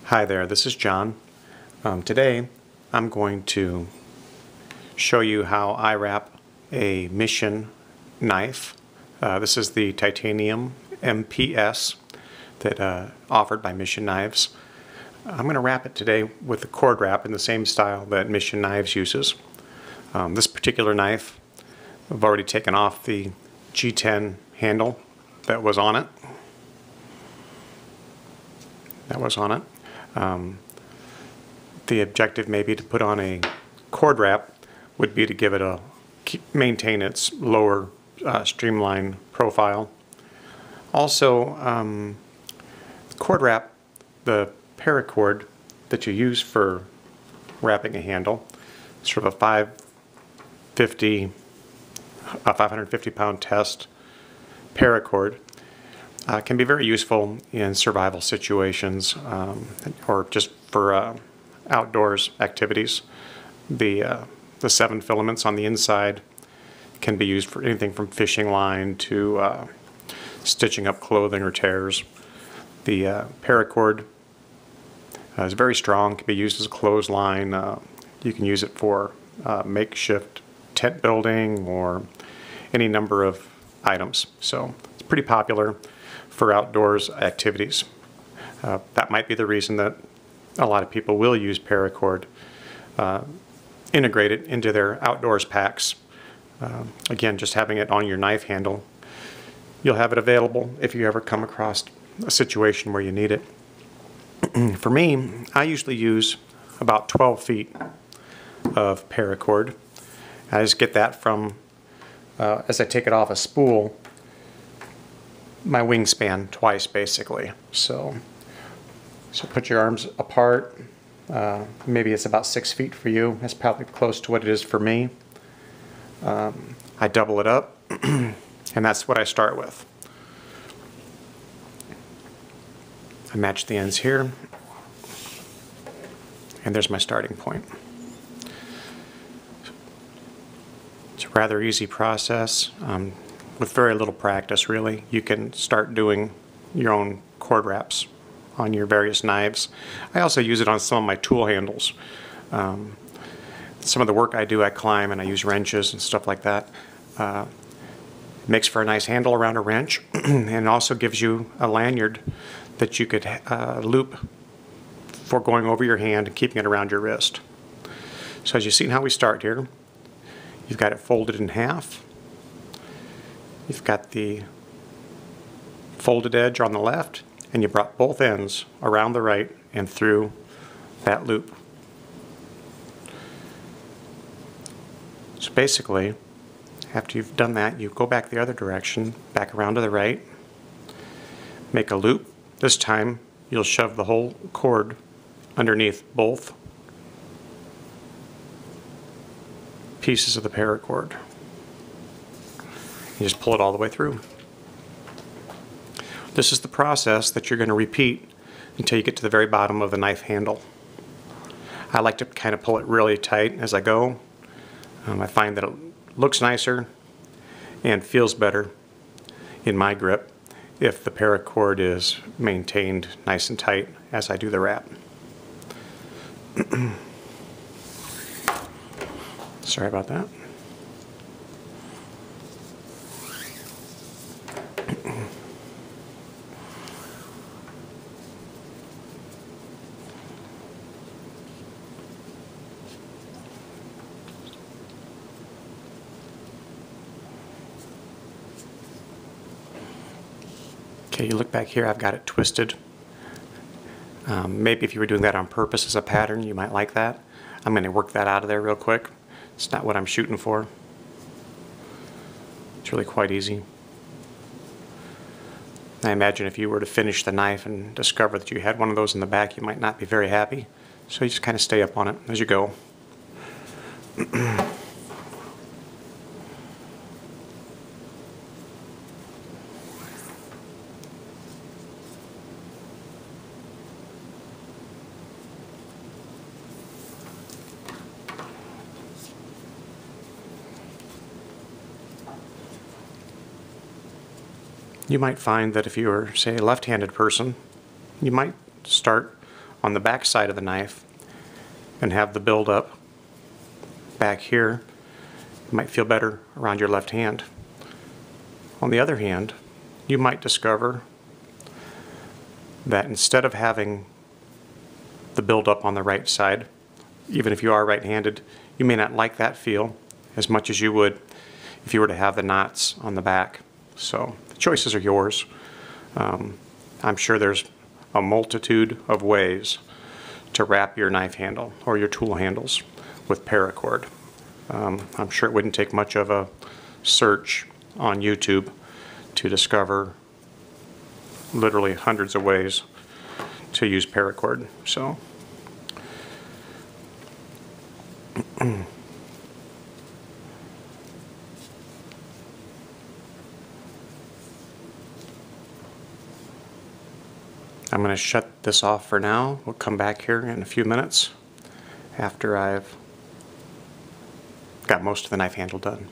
Hi there, this is John. Today I'm going to show you how I wrap a Mission knife. This is the titanium MPS that offered by Mission Knives. I'm going to wrap it today with the cord wrap in the same style that Mission Knives uses. This particular knife, I've already taken off the G10 handle that was on it. The objective maybe to put on a cord wrap would be to give it maintain its lower streamline profile. Also, the cord wrap, the paracord that you use for wrapping a handle, sort of a 550 pound test paracord, can be very useful in survival situations or just for outdoors activities. The 7 filaments on the inside can be used for anything from fishing line to stitching up clothing or tears. The paracord is very strong, can be used as a clothesline. You can use it for makeshift tent building or any number of items. So it's pretty popular for outdoors activities. That might be the reason that a lot of people will use paracord, integrate it into their outdoors packs. Again, just having it on your knife handle, you'll have it available if you ever come across a situation where you need it. For me, I usually use about 12 feet of paracord. I just get that from, as I take it off a spool, my wingspan twice basically. So put your arms apart. Maybe it's about 6 feet for you. That's probably close to what it is for me. I double it up and that's what I start with. I match the ends here and there's my starting point. It's a rather easy process. With very little practice, really, you can start doing your own cord wraps on your various knives. I also use it on some of my tool handles. Some of the work I do, I climb and I use wrenches and stuff like that. It makes for a nice handle around a wrench and also gives you a lanyard that you could loop for going over your hand and keeping it around your wrist. So as you've seen how we start here, you've got it folded in half. You've got the folded edge on the left, and you brought both ends around the right and through that loop. So basically, after you've done that, you go back the other direction, back around to the right, make a loop. This time, you'll shove the whole cord underneath both pieces of the paracord. You just pull it all the way through. This is the process that you're going to repeat until you get to the very bottom of the knife handle. I like to kind of pull it really tight as I go. I find that it looks nicer and feels better in my grip if the paracord is maintained nice and tight as I do the wrap. Sorry about that. Okay, you look back here, I've got it twisted. Maybe if you were doing that on purpose as a pattern, you might like that. I'm going to work that out of there real quick. It's not what I'm shooting for. It's really quite easy. I imagine if you were to finish the knife and discover that you had one of those in the back, you might not be very happy. So you just kind of stay up on it as you go. You might find that if you are, say, a left-handed person, you might start on the back side of the knife and have the buildup back here, it might feel better around your left hand. On the other hand, you might discover that instead of having the buildup on the right side, even if you are right-handed, you may not like that feel as much as you would if you were to have the knots on the back. So the choices are yours. I'm sure there's a multitude of ways to wrap your knife handle or your tool handles with paracord. I'm sure it wouldn't take much of a search on YouTube to discover literally hundreds of ways to use paracord. So I'm going to shut this off for now. We'll come back here in a few minutes after I've got most of the knife handle done.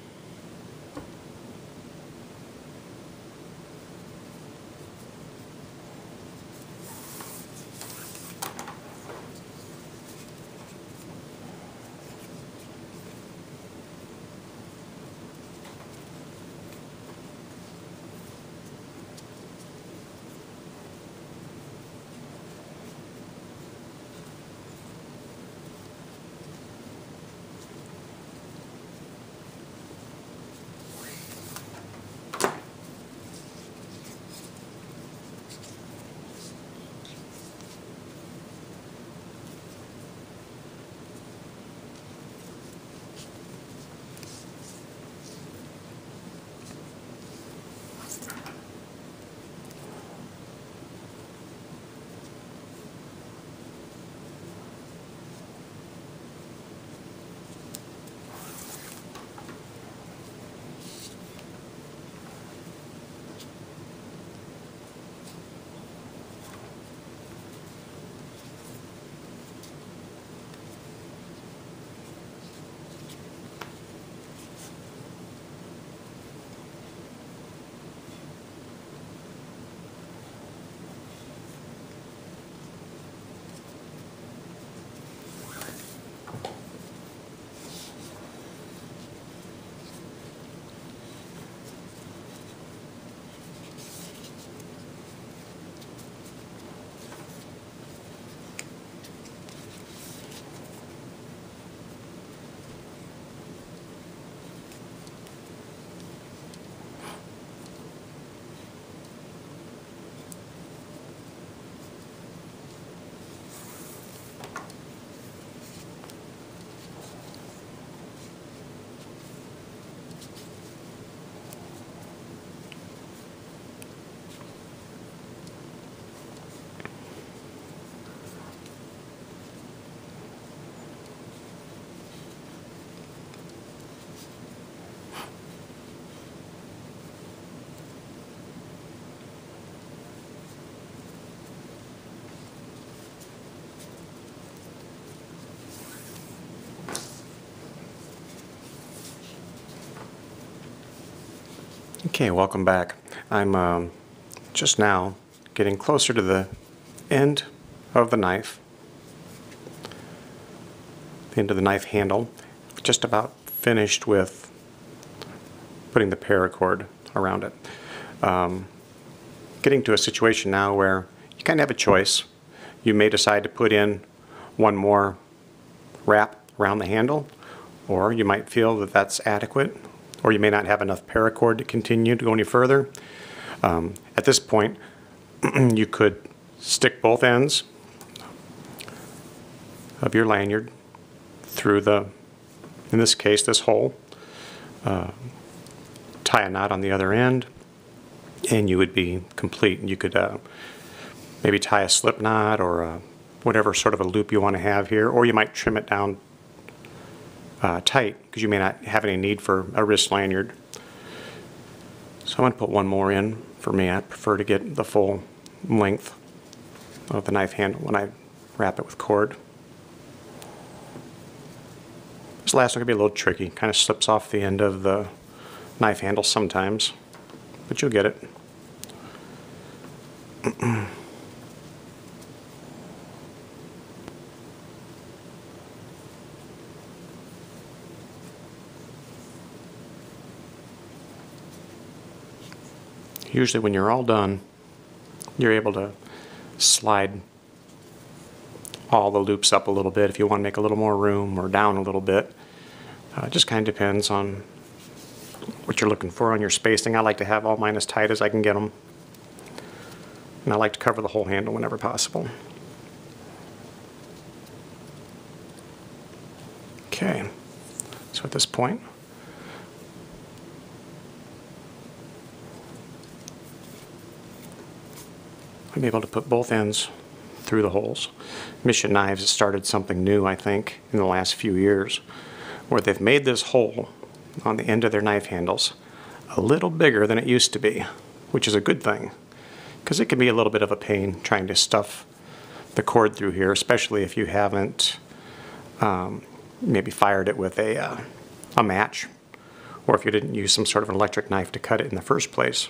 Okay, welcome back. I'm just now getting closer to the end of the knife, the end of the knife handle. Just about finished with putting the paracord around it. Getting to a situation now where you kind of have a choice. You may decide to put in one more wrap around the handle, or you might feel that that's adequate, or you may not have enough paracord to continue to go any further. At this point, you could stick both ends of your lanyard through the, in this case, this hole, tie a knot on the other end, and you would be complete. You could maybe tie a slip knot or whatever sort of a loop you want to have here, or you might trim it down tight because you may not have any need for a wrist lanyard. So I'm going to put one more in for me. I prefer to get the full length of the knife handle when I wrap it with cord. This last one can be a little tricky. Kind of slips off the end of the knife handle sometimes, but you'll get it. Usually when you're all done, you're able to slide all the loops up a little bit if you want to make a little more room, or down a little bit. It just kind of depends on what you're looking for on your spacing. I like to have all mine as tight as I can get them, and I like to cover the whole handle whenever possible. Okay, so at this point, I'm able to put both ends through the holes. Mission Knives has started something new, I think, in the last few years, where they've made this hole on the end of their knife handles a little bigger than it used to be, which is a good thing, because it can be a little bit of a pain trying to stuff the cord through here, especially if you haven't maybe fired it with a match, or if you didn't use some sort of an electric knife to cut it in the first place.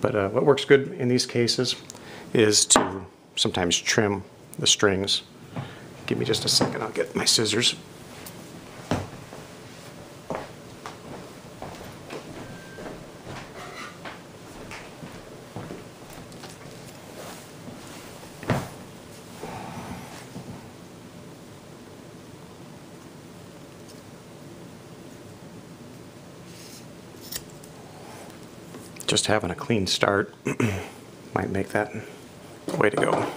But what works good in these cases is to sometimes trim the strings. Give me just a second, I'll get my scissors. Just having a clean start might make that the way to go.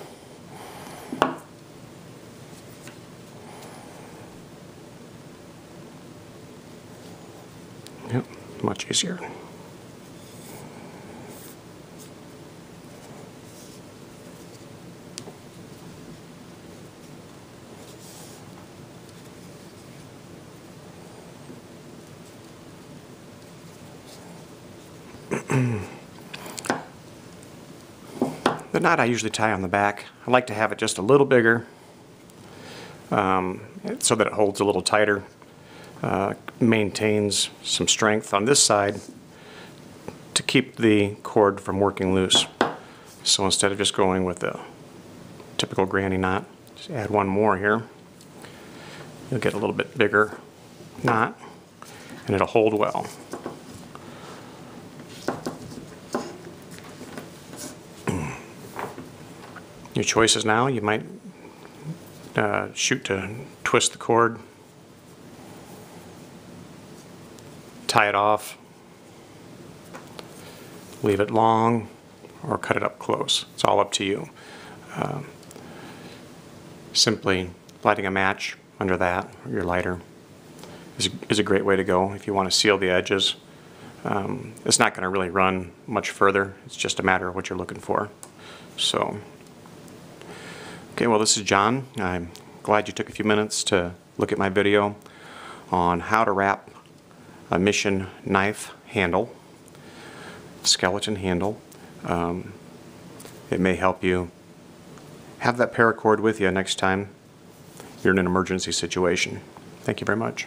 Yep, much easier. The knot I usually tie on the back, I like to have it just a little bigger so that it holds a little tighter, maintains some strength on this side to keep the cord from working loose. So instead of just going with the typical granny knot, just add one more here. You'll get a little bit bigger knot and it'll hold well. Your choices now, you might shoot to twist the cord, tie it off, leave it long, or cut it up close. It's all up to you. Simply lighting a match under that, or your lighter, is a great way to go if you want to seal the edges. It's not going to really run much further. It's just a matter of what you're looking for. So. Okay, well, this is John. I'm glad you took a few minutes to look at my video on how to wrap a Mission knife handle, skeleton handle. It may help you have that paracord with you next time you're in an emergency situation. Thank you very much.